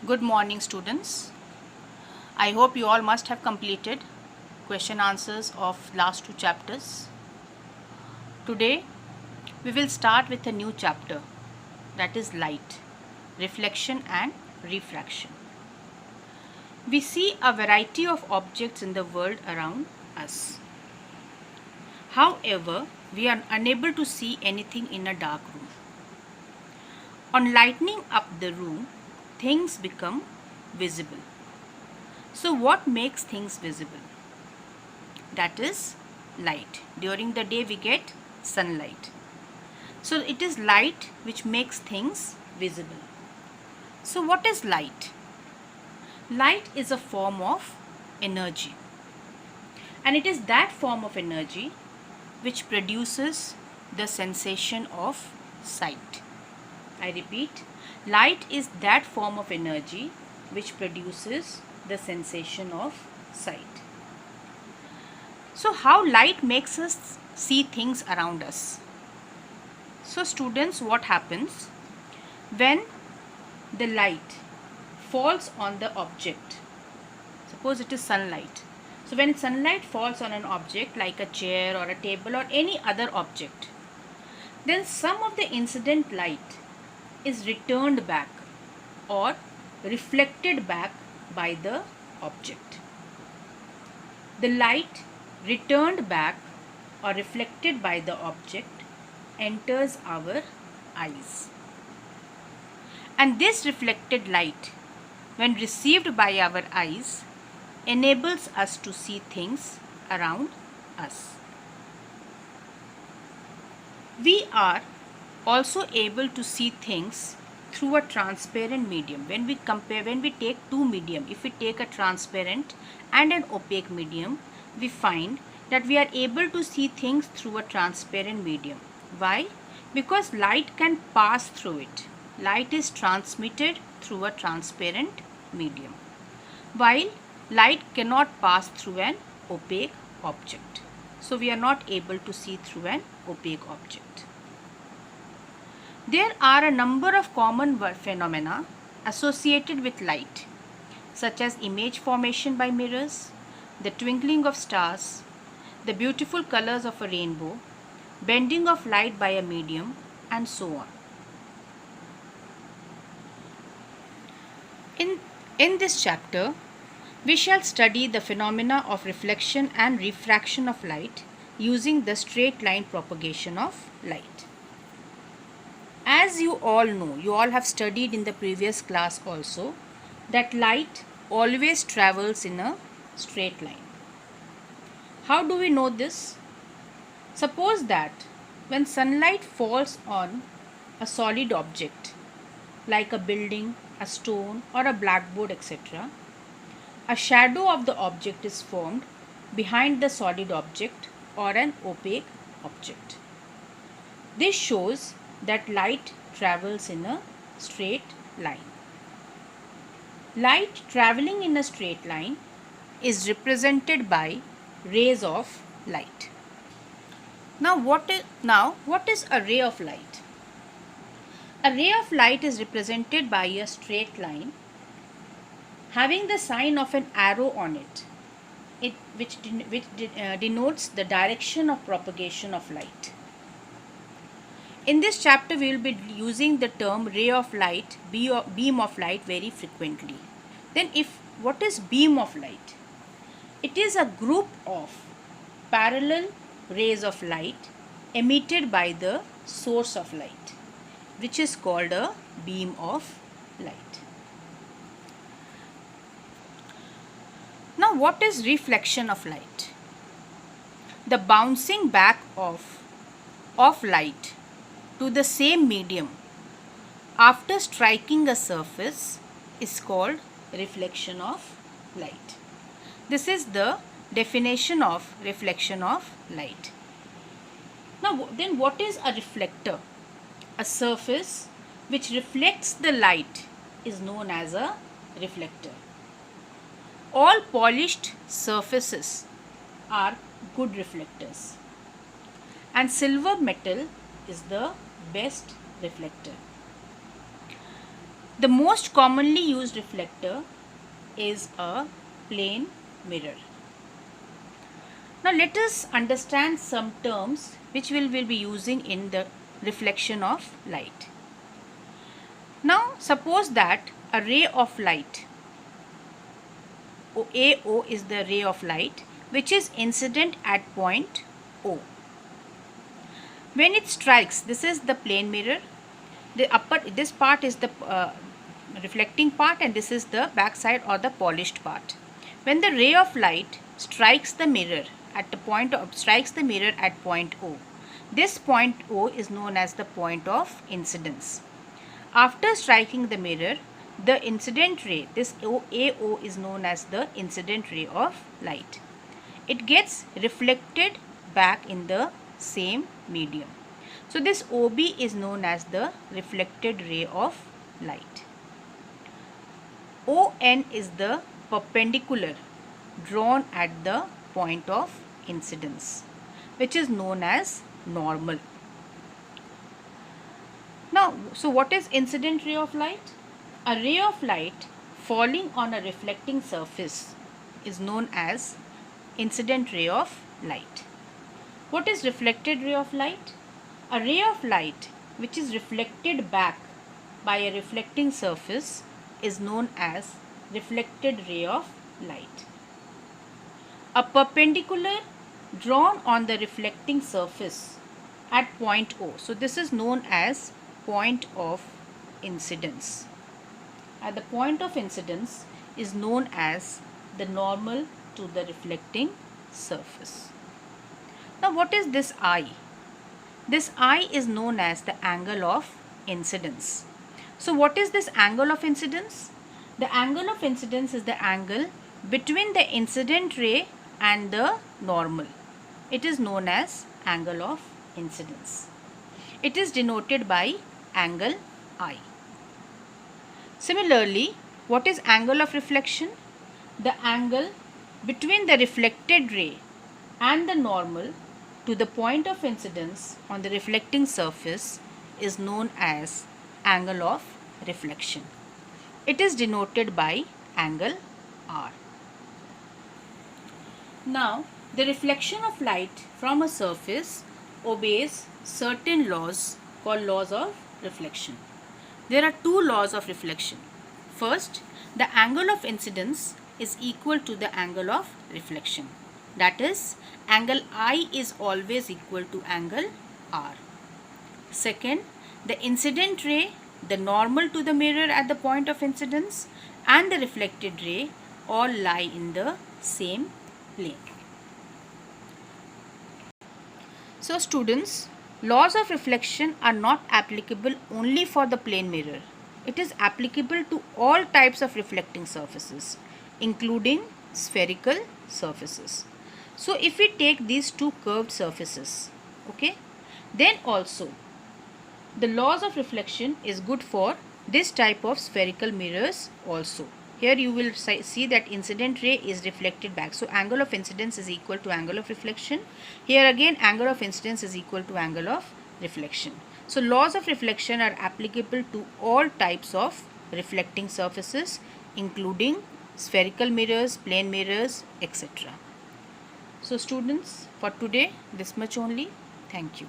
Good morning, students. I hope you all must have completed question answers of last two chapters. Today we will start with a new chapter, that is light, reflection and refraction. We see a variety of objects in the world around us. However, we are unable to see anything in a dark room. On lightening up the room, things become visible. So what makes things visible? That is light. During the day we get sunlight. So it is light which makes things visible. So what is light? Light is a form of energy. And it is that form of energy which produces the sensation of sight. I repeat, light is that form of energy which produces the sensation of sight. So how light makes us see things around us? So students, what happens when the light falls on the object? Suppose it is sunlight. So when sunlight falls on an object like a chair or a table or any other object, then some of the incident light is returned back or reflected back by the object. The light returned back or reflected by the object enters our eyes. And this reflected light, when received by our eyes, enables us to see things around us. We are also able to see things through a transparent medium. When we take two medium, if we take a transparent and an opaque medium, we find that we are able to see things through a transparent medium. Why? Because light can pass through it. Light is transmitted through a transparent medium, while light cannot pass through an opaque object. So we are not able to see through an opaque object. There are a number of common phenomena associated with light, such as image formation by mirrors, the twinkling of stars, the beautiful colors of a rainbow, bending of light by a medium, and so on. In this chapter, we shall study the phenomena of reflection and refraction of light using the straight line propagation of light. As you all know, you all have studied in the previous class also, that light always travels in a straight line. How do we know this? Suppose that when sunlight falls on a solid object like a building, a stone or a blackboard, etc., a shadow of the object is formed behind the solid object or an opaque object. This shows that light travels in a straight line. Light traveling in a straight line is represented by rays of light. Now what is a ray of light? A ray of light is represented by a straight line having the sign of an arrow on it, which denotes the direction of propagation of light. In this chapter, we will be using the term ray of light, beam of light very frequently. Then what is beam of light? It is a group of parallel rays of light emitted by the source of light, which is called a beam of light. Now, what is reflection of light? The bouncing back of light to the same medium after striking a surface is called reflection of light. This is the definition of reflection of light. Now then, what is a reflector? A surface which reflects the light is known as a reflector. All polished surfaces are good reflectors, and silver metal is the best reflector. The most commonly used reflector is a plane mirror. Now let us understand some terms which we will be using in the reflection of light. Now suppose that a ray of light, AO is the ray of light which is incident at point O. When it strikes, this is the plane mirror, this part is the reflecting part, and this is the back side or the polished part. When the ray of light strikes the mirror at point O, this point O is known as the point of incidence. After striking the mirror, the incident ray, this AO is known as the incident ray of light. It gets reflected back in the same medium. So this OB is known as the reflected ray of light. ON is the perpendicular drawn at the point of incidence, which is known as normal. Now, so what is incident ray of light? A ray of light falling on a reflecting surface is known as incident ray of light. What is reflected ray of light? A ray of light which is reflected back by a reflecting surface is known as reflected ray of light. A perpendicular drawn on the reflecting surface at point O. So this is known as point of incidence. At the point of incidence is known as the normal to the reflecting surface. Now what is this I? This I is known as the angle of incidence. So what is this angle of incidence? The angle of incidence is the angle between the incident ray and the normal. It is known as angle of incidence. It is denoted by angle I. Similarly, what is angle of reflection? The angle between the reflected ray and the normal to the point of incidence on the reflecting surface is known as angle of reflection. It is denoted by angle R. Now, the reflection of light from a surface obeys certain laws called laws of reflection. There are two laws of reflection. First, the angle of incidence is equal to the angle of reflection. That is, angle I is always equal to angle R. Second, the incident ray, the normal to the mirror at the point of incidence, and the reflected ray all lie in the same plane. So students, laws of reflection are not applicable only for the plane mirror. It is applicable to all types of reflecting surfaces, including spherical surfaces. So if we take these two curved surfaces, okay, then also the laws of reflection is good for this type of spherical mirrors also. Here you will see that incident ray is reflected back. So angle of incidence is equal to angle of reflection. Here again angle of incidence is equal to angle of reflection. So laws of reflection are applicable to all types of reflecting surfaces, including spherical mirrors, plane mirrors, etc. So students, for today this much only. Thank you.